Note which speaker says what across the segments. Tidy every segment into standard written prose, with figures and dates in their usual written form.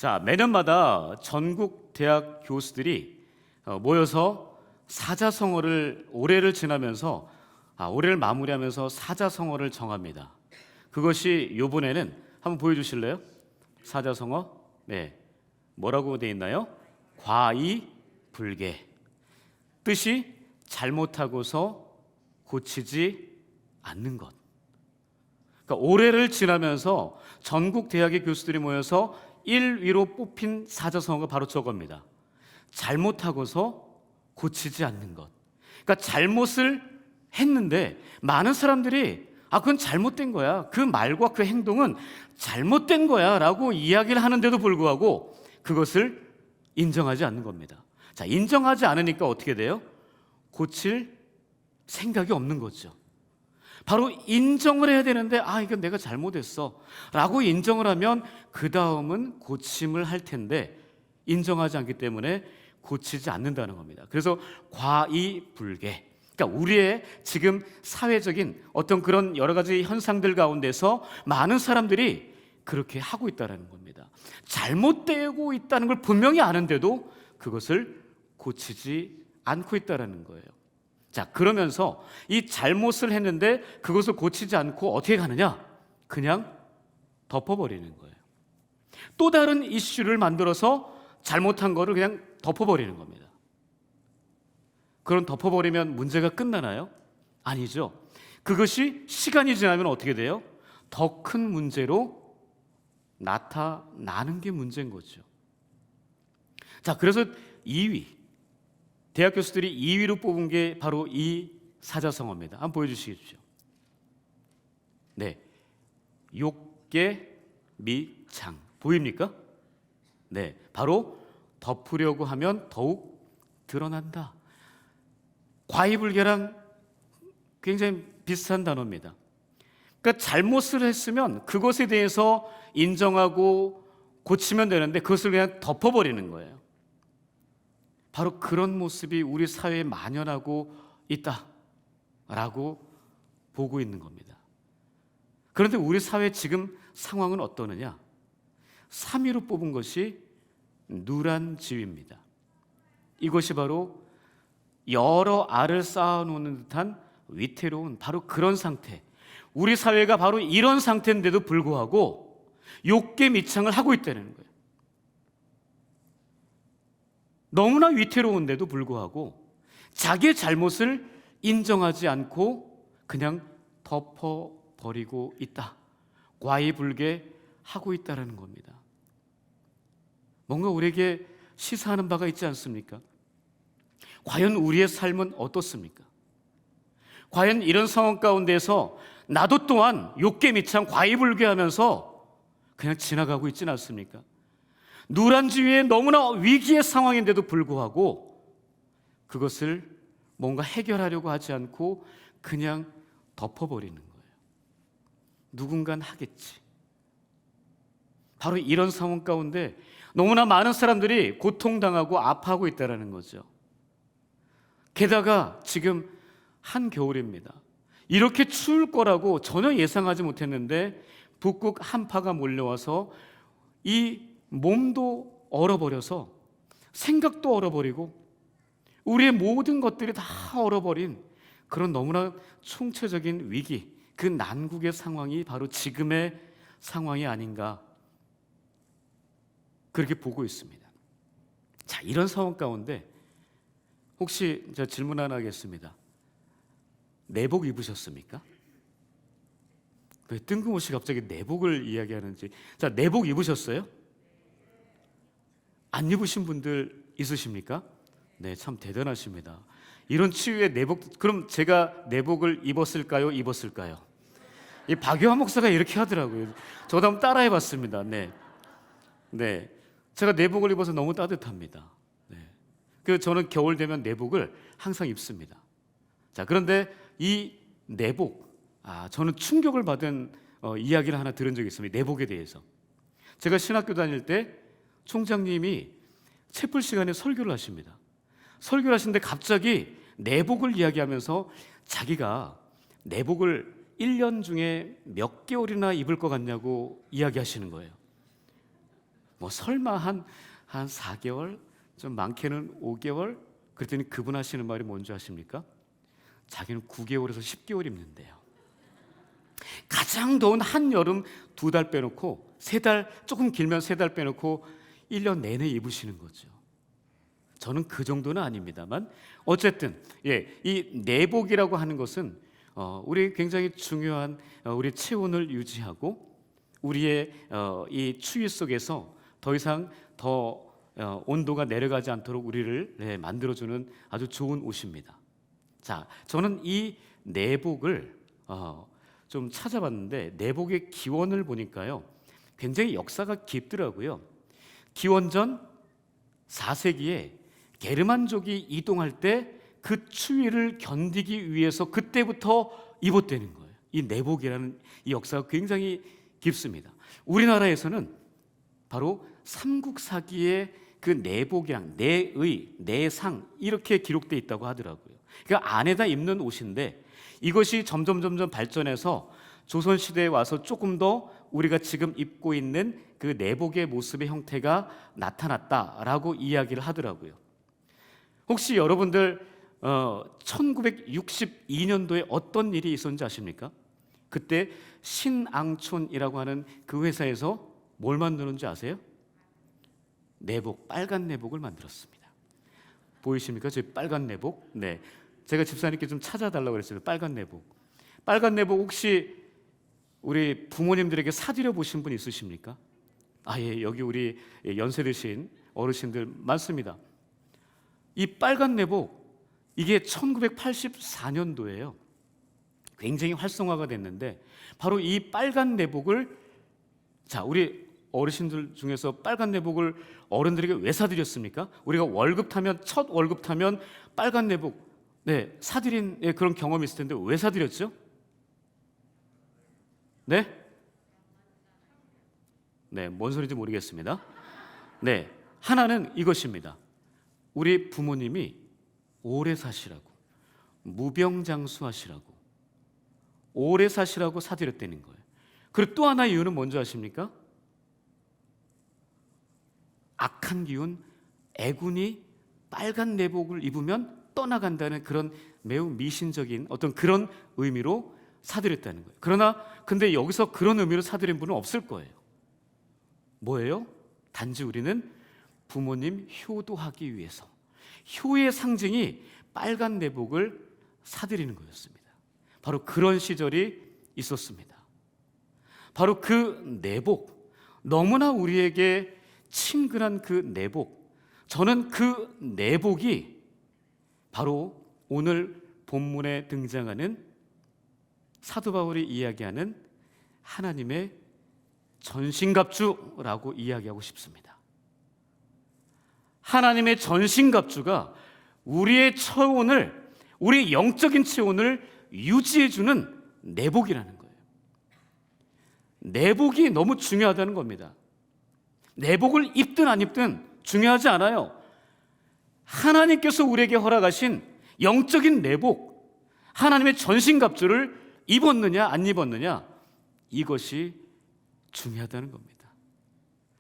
Speaker 1: 자, 매년마다 전국 대학 교수들이 모여서 사자성어를 올해를 지나면서 올해를 마무리하면서 사자성어를 정합니다. 그것이 이번에는 한번 보여주실래요? 사자성어? 네, 뭐라고 돼 있나요? 과이불개. 뜻이 잘못하고서 고치지 않는 것. 그러니까 올해를 지나면서 전국 대학의 교수들이 모여서 1위로 뽑힌 사자성어가 바로 저겁니다. 잘못하고서 고치지 않는 것. 그러니까 잘못을 했는데 많은 사람들이 그건 잘못된 거야, 그 말과 그 행동은 잘못된 거야 라고 이야기를 하는데도 불구하고 그것을 인정하지 않는 겁니다. 자, 인정하지 않으니까 어떻게 돼요? 고칠 생각이 없는 거죠. 바로 인정을 해야 되는데 이건 내가 잘못했어 라고 인정을 하면 그 다음은 고침을 할 텐데 인정하지 않기 때문에 고치지 않는다는 겁니다. 그래서 과이불개. 그러니까 우리의 지금 사회적인 어떤 그런 여러 가지 현상들 가운데서 많은 사람들이 그렇게 하고 있다는 겁니다. 잘못되고 있다는 걸 분명히 아는데도 그것을 고치지 않고 있다는 거예요. 자, 그러면서 이 잘못을 했는데 그것을 고치지 않고 어떻게 가느냐? 그냥 덮어버리는 거예요. 또 다른 이슈를 만들어서 잘못한 거를 그냥 덮어버리는 겁니다. 그럼 덮어버리면 문제가 끝나나요? 아니죠. 그것이 시간이 지나면 어떻게 돼요? 더 큰 문제로 나타나는 게 문제인 거죠. 자, 그래서 2위, 대학 교수들이 2위로 뽑은 게 바로 이 사자성어입니다. 한번 보여주시겠죠? 네, 욕계미창 보입니까? 네, 바로 덮으려고 하면 더욱 드러난다. 과이불개랑 굉장히 비슷한 단어입니다. 그러니까 잘못을 했으면 그것에 대해서 인정하고 고치면 되는데 그것을 그냥 덮어버리는 거예요. 바로 그런 모습이 우리 사회에 만연하고 있다라고 보고 있는 겁니다. 그런데 우리 사회 지금 상황은 어떠느냐? 3위로 뽑은 것이 누란지위입니다. 이것이 바로 여러 알을 쌓아놓는 듯한 위태로운 바로 그런 상태. 우리 사회가 바로 이런 상태인데도 불구하고 욕계미창을 하고 있다는 거예요. 너무나 위태로운데도 불구하고 자기의 잘못을 인정하지 않고 그냥 덮어버리고 있다. 과이불개하고 있다는 겁니다. 뭔가 우리에게 시사하는 바가 있지 않습니까? 과연 우리의 삶은 어떻습니까? 과연 이런 상황 가운데서 나도 또한 욕계미창 과이불개하면서 그냥 지나가고 있지는 않습니까? 누란지위에 너무나 위기의 상황인데도 불구하고 그것을 뭔가 해결하려고 하지 않고 그냥 덮어버리는 거예요. 누군간 하겠지. 바로 이런 상황 가운데 너무나 많은 사람들이 고통당하고 아파하고 있다는 거죠. 게다가 지금 한겨울입니다. 이렇게 추울 거라고 전혀 예상하지 못했는데 북극 한파가 몰려와서 이 몸도 얼어버려서 생각도 얼어버리고 우리의 모든 것들이 다 얼어버린 그런 너무나 총체적인 위기, 그 난국의 상황이 바로 지금의 상황이 아닌가 그렇게 보고 있습니다. 자, 이런 상황 가운데 혹시 제가 질문 하나 하겠습니다. 내복 입으셨습니까? 왜 뜬금없이 갑자기 내복을 이야기하는지. 자, 내복 입으셨어요? 안 입으신 분들 있으십니까? 네, 참 대단하십니다. 이런 치유의 내복, 그럼 제가 내복을 입었을까요? 입었을까요? 이 박유한 목사가 이렇게 하더라고요. 저도 한번 따라해 봤습니다. 네. 제가 내복을 입어서 너무 따뜻합니다. 그래서 저는 겨울 되면 내복을 항상 입습니다. 자, 그런데 이 내복, 저는 충격을 받은 이야기를 하나 들은 적이 있습니다. 내복에 대해서. 제가 신학교 다닐 때 총장님이 채플 시간에 설교를 하십니다. 설교를 하시는데 갑자기 내복을 이야기하면서 자기가 내복을 1년 중에 몇 개월이나 입을 것 같냐고 이야기하시는 거예요. 뭐 설마 한 4개월, 좀 많게는 5개월? 그랬더니 그분 하시는 말이 뭔지 아십니까? 자기는 9개월에서 10개월 입는데요. 가장 더운 한여름 2달 빼놓고 3달, 조금 길면 3달 빼놓고 1년 내내 입으시는 거죠. 저는 그 정도는 아닙니다만 어쨌든 이 내복이라고 하는 것은 우리 굉장히 중요한 우리 체온을 유지하고 우리의 이 추위 속에서 더 이상 더 온도가 내려가지 않도록 우리를 만들어주는 아주 좋은 옷입니다. 자, 저는 이 내복을 좀 찾아봤는데 내복의 기원을 보니까요 굉장히 역사가 깊더라고요. 기원전 4세기에 게르만족이 이동할 때 그 추위를 견디기 위해서 그때부터 입었다는 거예요. 이 내복이라는 이 역사가 굉장히 깊습니다. 우리나라에서는 바로 삼국사기의 그 내복이랑 내의, 내상 이렇게 기록되어 있다고 하더라고요. 그러니까 안에다 입는 옷인데 이것이 점점 발전해서 조선시대에 와서 조금 더 우리가 지금 입고 있는 그 내복의 모습의 형태가 나타났다라고 이야기를 하더라고요. 혹시 여러분들 1962년도에 어떤 일이 있었는지 아십니까? 그때 신앙촌이라고 하는 그 회사에서 뭘 만드는지 아세요? 내복, 빨간 내복을 만들었습니다. 보이십니까? 저 빨간 내복. 네, 제가 집사님께 좀 찾아달라고 그랬어요. 빨간 내복. 빨간 내복 혹시 우리 부모님들에게 사드려 보신 분 있으십니까? 예, 여기 우리 연세 드신 어르신들 많습니다. 이 빨간 내복 이게 1984년도예요. 굉장히 활성화가 됐는데 바로 이 빨간 내복을 우리 어르신들 중에서 빨간 내복을 어른들에게 왜 사드렸습니까? 우리가 월급 타면 첫 월급 타면 빨간 내복 사드린 그런 경험이 있을 텐데 왜 사드렸죠? 네, 뭔 소리인지 모르겠습니다. 하나는 이것입니다. 우리 부모님이 오래 사시라고, 무병장수하시라고, 오래 사시라고 사드렸다는 거예요. 그리고 또 하나 이유는 뭔지 아십니까? 악한 기운, 애군이 빨간 내복을 입으면 떠나간다는 그런 매우 미신적인 어떤 그런 의미로 사드렸다는 거예요. 근데 여기서 그런 의미로 사드린 분은 없을 거예요. 뭐예요? 단지 우리는 부모님 효도하기 위해서 효의 상징이 빨간 내복을 사드리는 거였습니다. 바로 그런 시절이 있었습니다. 바로 그 내복, 너무나 우리에게 친근한 그 내복, 저는 그 내복이 바로 오늘 본문에 등장하는 사도 바울이 이야기하는 하나님의 전신갑주라고 이야기하고 싶습니다. 하나님의 전신갑주가 우리의 체온을, 우리의 영적인 체온을 유지해주는 내복이라는 거예요. 내복이 너무 중요하다는 겁니다. 내복을 입든 안 입든 중요하지 않아요. 하나님께서 우리에게 허락하신 영적인 내복, 하나님의 전신갑주를 입었느냐 안 입었느냐, 이것이 중요하다는 겁니다.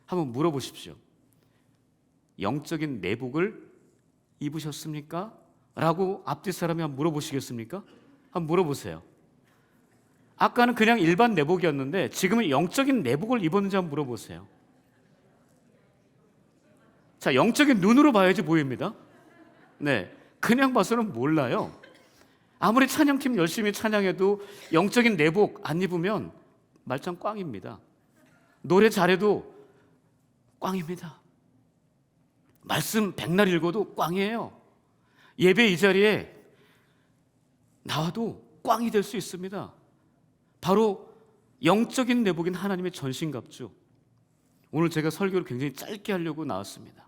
Speaker 1: 한번 물어보십시오. 영적인 내복을 입으셨습니까? 라고 앞뒤 사람이 한번 물어보시겠습니까? 한번 물어보세요. 아까는 그냥 일반 내복이었는데 지금은 영적인 내복을 입었는지 한번 물어보세요. 영적인 눈으로 봐야지 보입니다. 그냥 봐서는 몰라요. 아무리 찬양팀 열심히 찬양해도 영적인 내복 안 입으면 말짱 꽝입니다. 노래 잘해도 꽝입니다. 말씀 백날 읽어도 꽝이에요. 예배 이 자리에 나와도 꽝이 될 수 있습니다. 바로 영적인 내복인 하나님의 전신갑주. 오늘 제가 설교를 굉장히 짧게 하려고 나왔습니다.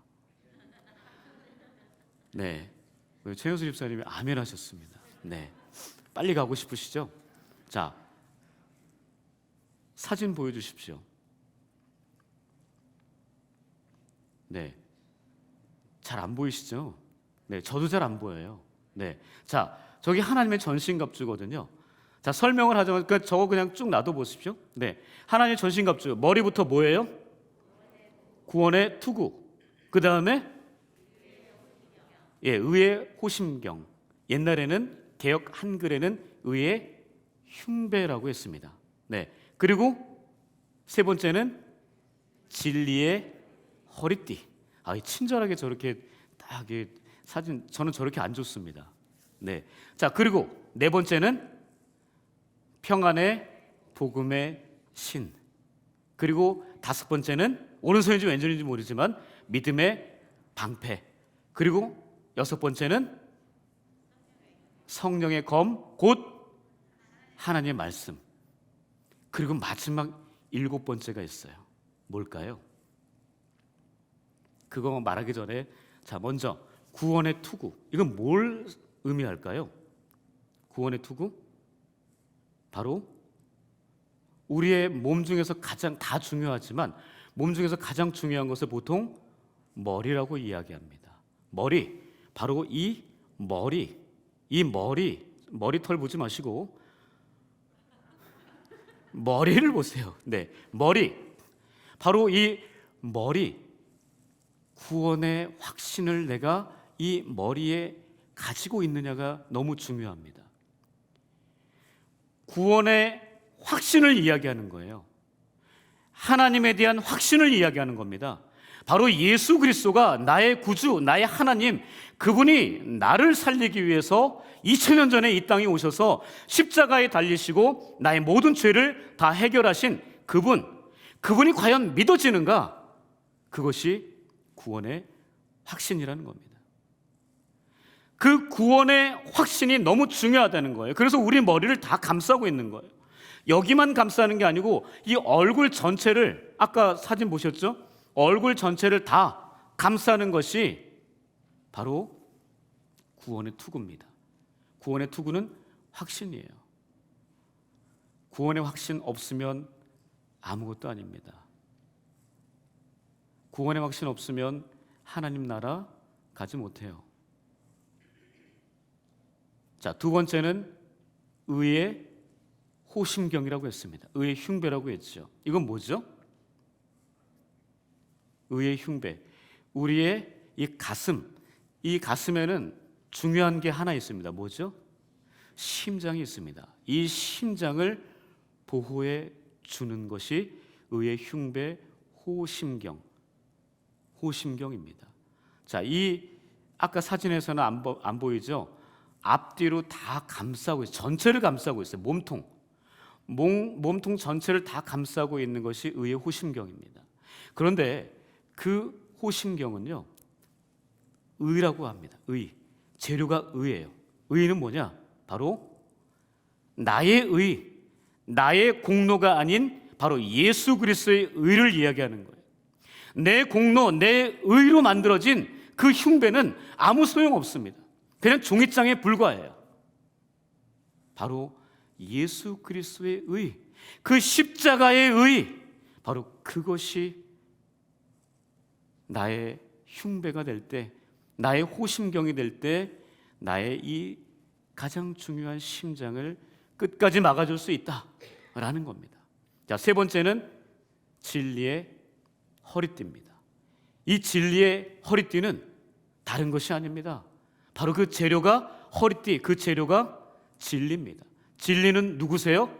Speaker 1: 우리 최현수 집사님이 아멘 하셨습니다. 빨리 가고 싶으시죠? 사진 보여주십시오. 잘 안 보이시죠? 저도 잘 안 보여요. 저기 하나님의 전신갑주거든요. 설명을 하자면 저거 그냥 쭉 놔둬 보십시오. 하나님의 전신갑주, 머리부터 뭐예요? 구원의 투구. 그 다음에 의의 호심경. 옛날에는 개역 한글에는 의의 흉배라고 했습니다. 네. 그리고 세 번째는 진리의 허리띠. 친절하게 저렇게 딱 사진, 저는 저렇게 안 좋습니다. 네. 자, 그리고 네 번째는 평안의 복음의 신. 그리고 다섯 번째는 오른손인지 왼손인지 모르지만 믿음의 방패. 그리고 여섯 번째는 성령의 검, 곧 하나님의 말씀. 그리고 마지막 일곱 번째가 있어요. 뭘까요? 그거 말하기 전에 자, 먼저 구원의 투구. 이건 뭘 의미할까요? 구원의 투구? 바로 우리의 몸 중에서 가장 다 중요하지만 몸 중에서 가장 중요한 것을 보통 머리라고 이야기합니다. 머리. 바로 이 머리털 보지 마시고 머리를 보세요. 네, 머리. 바로 이 머리. 구원의 확신을 내가 이 머리에 가지고 있느냐가 너무 중요합니다. 구원의 확신을 이야기하는 거예요. 하나님에 대한 확신을 이야기하는 겁니다. 바로 예수 그리스도가 나의 구주, 나의 하나님, 그분이 나를 살리기 위해서 2000년 전에 이 땅에 오셔서 십자가에 달리시고 나의 모든 죄를 다 해결하신 그분이 과연 믿어지는가? 그것이 구원의 확신이라는 겁니다. 그 구원의 확신이 너무 중요하다는 거예요. 그래서 우리 머리를 다 감싸고 있는 거예요. 여기만 감싸는 게 아니고 이 얼굴 전체를, 아까 사진 보셨죠? 얼굴 전체를 다 감싸는 것이 바로 구원의 투구입니다. 구원의 투구는 확신이에요. 구원의 확신 없으면 아무것도 아닙니다. 구원의 확신 없으면 하나님 나라 가지 못해요. 자, 두 번째는 의의 호심경이라고 했습니다. 의의 흉배라고 했죠. 이건 뭐죠? 의의 흉배. 우리의 이 가슴에는 중요한 게 하나 있습니다. 뭐죠? 심장이 있습니다. 이 심장을 보호해 주는 것이 의의 흉배 호심경입니다. 자, 이 아까 사진에서는 안 보이죠? 앞뒤로 다 감싸고 있어요. 전체를 감싸고 있어요. 몸통 전체를 다 감싸고 있는 것이 의의 호심경입니다. 그런데 그 호심경은요, 의라고 합니다. 재료가 의예요. 의는 뭐냐? 바로 나의 공로가 아닌 바로 예수 그리스도의 의를 이야기하는 거예요. 내 공로, 내 의로 만들어진 그 흉배는 아무 소용 없습니다. 그냥 종이장에 불과해요. 바로 예수 그리스도의 의, 그 십자가의 의, 바로 그것이 나의 흉배가 될 때, 나의 호심경이 될 때, 나의 이 가장 중요한 심장을 끝까지 막아줄 수 있다라는 겁니다. 자, 세 번째는 진리의 허리띠입니다. 이 진리의 허리띠는 다른 것이 아닙니다. 바로 그 재료가 허리띠, 그 재료가 진리입니다. 진리는 누구세요?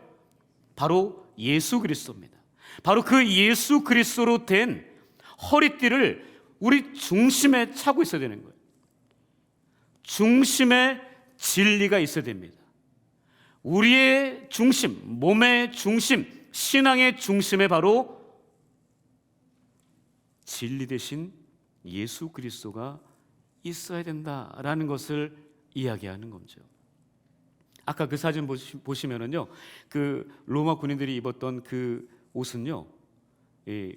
Speaker 1: 바로 예수 그리스도입니다. 바로 그 예수 그리스도로 된 허리띠를 우리 중심에 차고 있어야 되는 거예요. 중심에 진리가 있어야 됩니다. 우리의 중심, 몸의 중심, 신앙의 중심에 바로 진리 대신 예수 그리스도가 있어야 된다라는 것을 이야기하는 거죠. 아까 그 사진 보시면은요, 그 로마 군인들이 입었던 그 옷은요,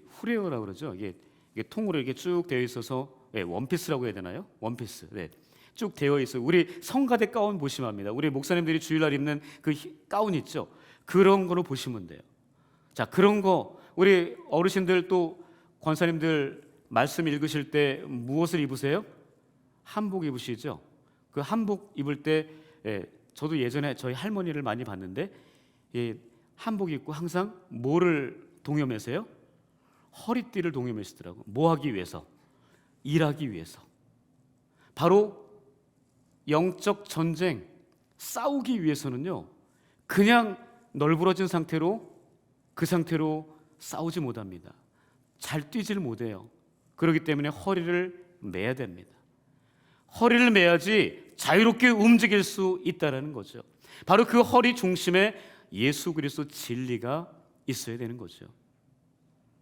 Speaker 1: 후레어라고 그러죠. 이게 통으로 이렇게 쭉 되어 있어서 원피스라고 해야 되나요? 원피스. 네. 쭉 되어 있어요. 우리 성가대 가운 보시면 합니다. 우리 목사님들이 주일날 입는 그 가운 있죠. 그런 거로 보시면 돼요. 자, 그런 거 우리 어르신들 또 권사님들 말씀 읽으실 때 무엇을 입으세요? 한복 입으시죠. 그 한복 입을 때 저도 예전에 저희 할머니를 많이 봤는데 한복 입고 항상 뭐를 동여매세요? 허리띠를 동여매시더라고. 뭐 하기 위해서? 일하기 위해서. 바로 영적 전쟁, 싸우기 위해서는요, 그냥 널브러진 상태로 그 상태로 싸우지 못합니다. 잘 뛰질 못해요. 그렇기 때문에 허리를 매야 됩니다. 허리를 매야지 자유롭게 움직일 수 있다는 거죠. 바로 그 허리 중심에 예수 그리스도 진리가 있어야 되는 거죠.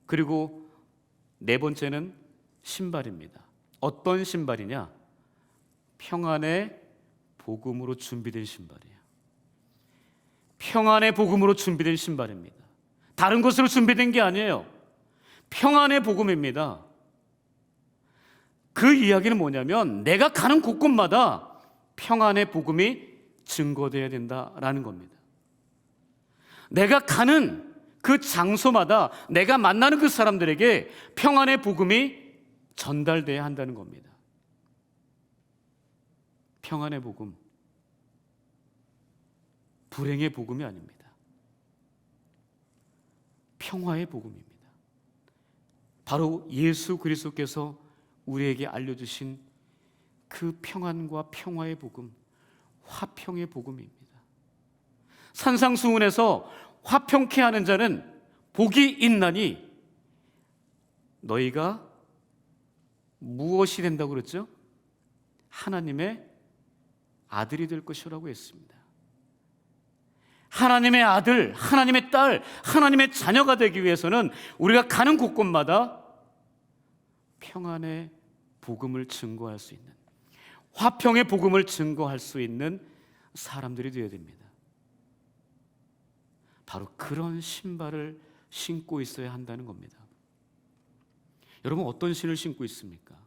Speaker 1: 그리고 네 번째는 신발입니다. 어떤 신발이냐? 평안의 복음으로 준비된 신발이에요. 평안의 복음으로 준비된 신발입니다. 다른 것으로 준비된 게 아니에요. 평안의 복음입니다. 그 이야기는 뭐냐면 내가 가는 곳곳마다 평안의 복음이 증거되어야 된다라는 겁니다. 내가 가는 그 장소마다 내가 만나는 그 사람들에게 평안의 복음이 전달돼야 한다는 겁니다. 평안의 복음, 불행의 복음이 아닙니다. 평화의 복음입니다. 바로 예수 그리스도께서 우리에게 알려주신 그 평안과 평화의 복음, 화평의 복음입니다. 산상수훈에서 화평케 하는 자는 복이 있나니 너희가 무엇이 된다고 그랬죠? 하나님의 아들이 될 것이라고 했습니다. 하나님의 아들, 하나님의 딸, 하나님의 자녀가 되기 위해서는 우리가 가는 곳곳마다 평안의 복음을 증거할 수 있는, 화평의 복음을 증거할 수 있는 사람들이 되어야 됩니다. 바로 그런 신발을 신고 있어야 한다는 겁니다. 여러분, 어떤 신을 신고 있습니까?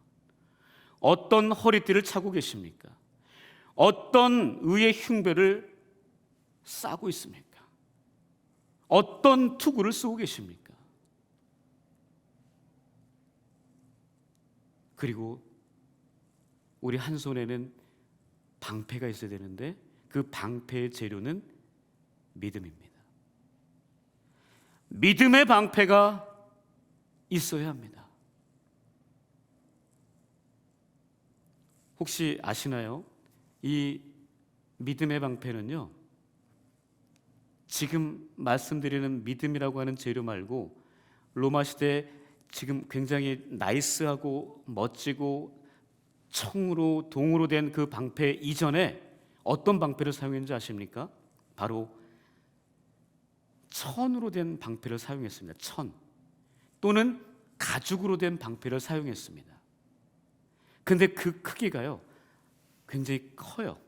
Speaker 1: 어떤 허리띠를 차고 계십니까? 어떤 의의 흉배를 싸고 있습니까? 어떤 투구를 쓰고 계십니까? 그리고 우리 한 손에는 방패가 있어야 되는데 그 방패의 재료는 믿음입니다. 믿음의 방패가 있어야 합니다. 혹시 아시나요? 이 믿음의 방패는요, 지금 말씀드리는 믿음이라고 하는 재료 말고 로마 시대 지금 굉장히 나이스하고 멋지고 청으로 동으로 된 그 방패 이전에 어떤 방패를 사용했는지 아십니까? 바로 천으로 된 방패를 사용했습니다. 천 또는 가죽으로 된 방패를 사용했습니다. 근데 그 크기가요 굉장히 커요.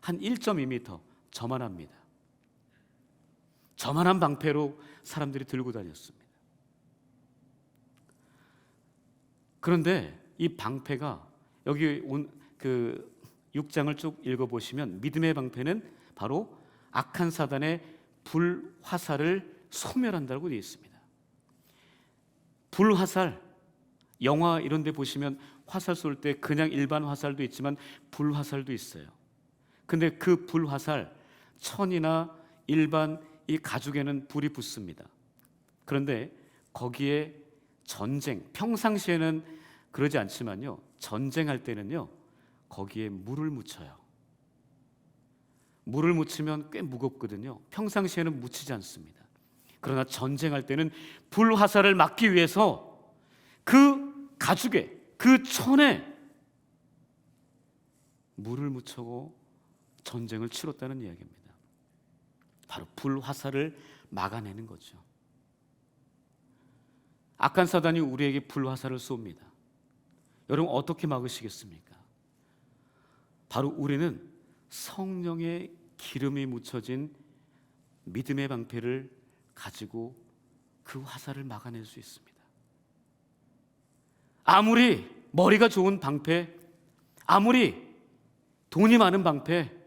Speaker 1: 한 1.2m, 저만합니다. 저만한 방패로 사람들이 들고 다녔습니다. 그런데 이 방패가 여기 그 6장을 쭉 읽어보시면 믿음의 방패는 바로 악한 사단의 불화살을 소멸한다고 되어 있습니다. 불화살, 영화 이런 데 보시면 화살 쏠 때 그냥 일반 화살도 있지만 불화살도 있어요. 근데 그 불화살, 천이나 일반 이 가죽에는 불이 붙습니다. 그런데 거기에 전쟁, 평상시에는 그러지 않지만요, 전쟁할 때는요 거기에 물을 묻혀요. 물을 묻히면 꽤 무겁거든요. 평상시에는 묻히지 않습니다. 그러나 전쟁할 때는 불화살을 막기 위해서 그 가죽에, 그 천에 물을 묻히고 전쟁을 치렀다는 이야기입니다. 바로 불화살을 막아내는 거죠. 악한 사단이 우리에게 불화살을 쏩니다. 여러분, 어떻게 막으시겠습니까? 바로 우리는 성령의 기름이 묻혀진 믿음의 방패를 가지고 그 화살을 막아낼 수 있습니다. 아무리 머리가 좋은 방패, 아무리 돈이 많은 방패,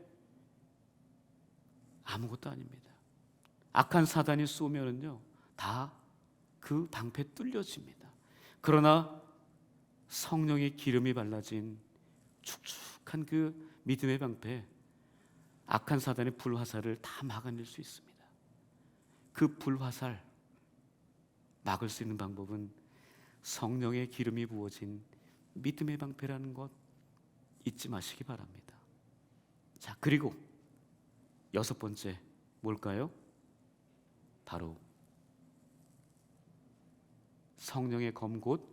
Speaker 1: 아무것도 아닙니다. 악한 사단이 쏘면은요 다 그 방패 뚫려집니다. 그러나 성령의 기름이 발라진 축축한 그 믿음의 방패, 악한 사단의 불화살을 다 막아낼 수 있습니다. 그 불화살 막을 수 있는 방법은 성령의 기름이 부어진 믿음의 방패라는 것 잊지 마시기 바랍니다. 자, 그리고 여섯 번째 뭘까요? 바로 성령의 검 곧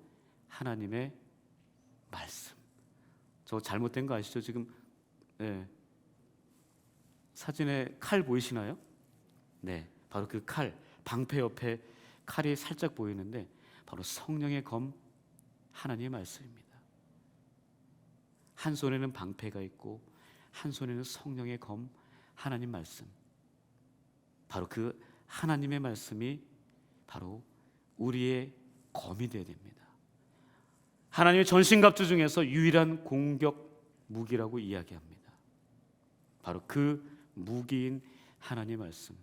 Speaker 1: 하나님의 말씀. 저 잘못된 거 아시죠? 지금 사진에 칼 보이시나요? 네, 바로 그 칼, 방패 옆에 칼이 살짝 보이는데 바로 성령의 검 하나님의 말씀입니다. 한 손에는 방패가 있고 한 손에는 성령의 검 하나님 말씀. 바로 그 하나님의 말씀이 바로 우리의 검이 되어야 됩니다. 하나님의 전신갑주 중에서 유일한 공격 무기라고 이야기합니다. 바로 그 무기인 하나님의 말씀.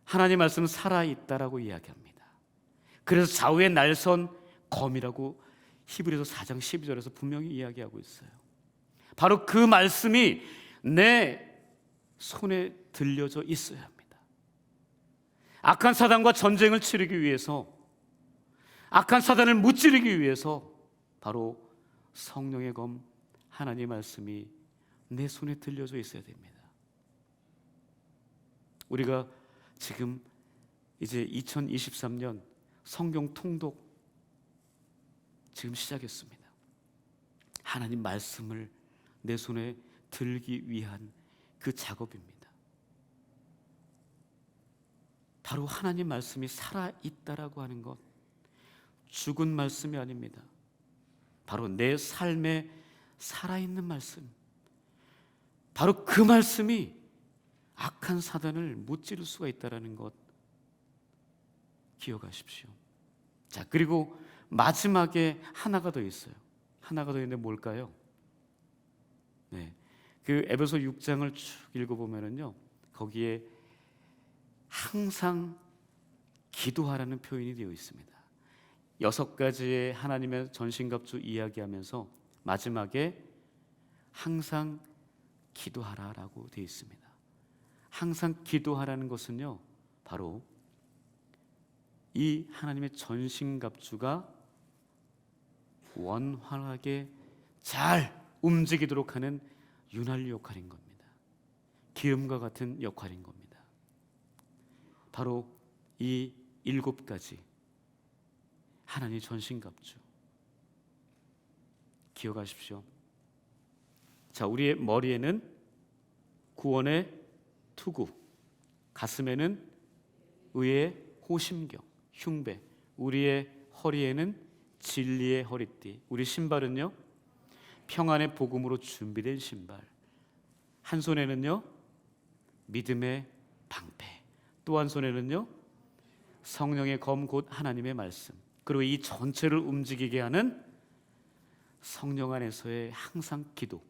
Speaker 1: 하나님의 말씀은 살아있다라고 이야기합니다. 그래서 좌우의 날선 검이라고 히브리서 4장 12절에서 분명히 이야기하고 있어요. 바로 그 말씀이 내 손에 들려져 있어야 합니다. 악한 사단과 전쟁을 치르기 위해서, 악한 사단을 무찌르기 위해서 바로 성령의 검 하나님의 말씀이 내 손에 들려져 있어야 됩니다. 우리가 지금 이제 2023년 성경 통독 지금 시작했습니다. 하나님 말씀을 내 손에 들기 위한 그 작업입니다. 바로 하나님 말씀이 살아있다라고 하는 것, 죽은 말씀이 아닙니다. 바로 내 삶에 살아있는 말씀, 바로 그 말씀이 악한 사단을 무찌를 수가 있다는 것 기억하십시오. 자, 그리고 마지막에 하나가 더 있어요. 하나가 더 있는데 뭘까요? 네, 그 에베소 6장을 쭉 읽어보면은요, 거기에 항상 기도하라는 표현이 되어 있습니다. 6가지의 하나님의 전신갑주 이야기하면서 마지막에 항상 기도하라라고 되어 있습니다. 항상 기도하라는 것은요, 바로 이 하나님의 전신갑주가 원활하게 잘 움직이도록 하는 윤활유 역할인 겁니다. 기름과 같은 역할인 겁니다. 바로 이 7가지 하나님의 전신갑주 기억하십시오. 자, 우리의 머리에는 구원의 투구, 가슴에는 의의 호심경, 흉배, 우리의 허리에는 진리의 허리띠, 우리 신발은요, 평안의 복음으로 준비된 신발, 한 손에는요 믿음의 방패, 또 한 손에는요 성령의 검 곧 하나님의 말씀, 그리고 이 전체를 움직이게 하는 성령 안에서의 항상 기도.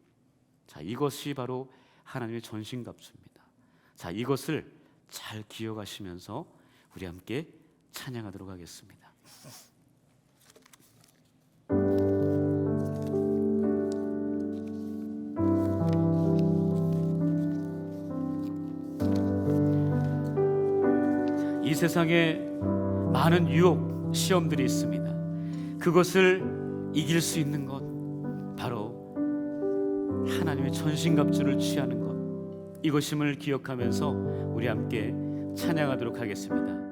Speaker 1: 자, 이것이 바로 하나님의 전신갑주입니다. 자, 이것을 잘 기억하시면서 우리 함께 찬양하도록 하겠습니다. 이 세상에 많은 유혹, 시험들이 있습니다. 그것을 이길 수 있는 것, 바로 하나님의 전신갑주를 취하는 것, 이것임을 기억하면서 우리 함께 찬양하도록 하겠습니다.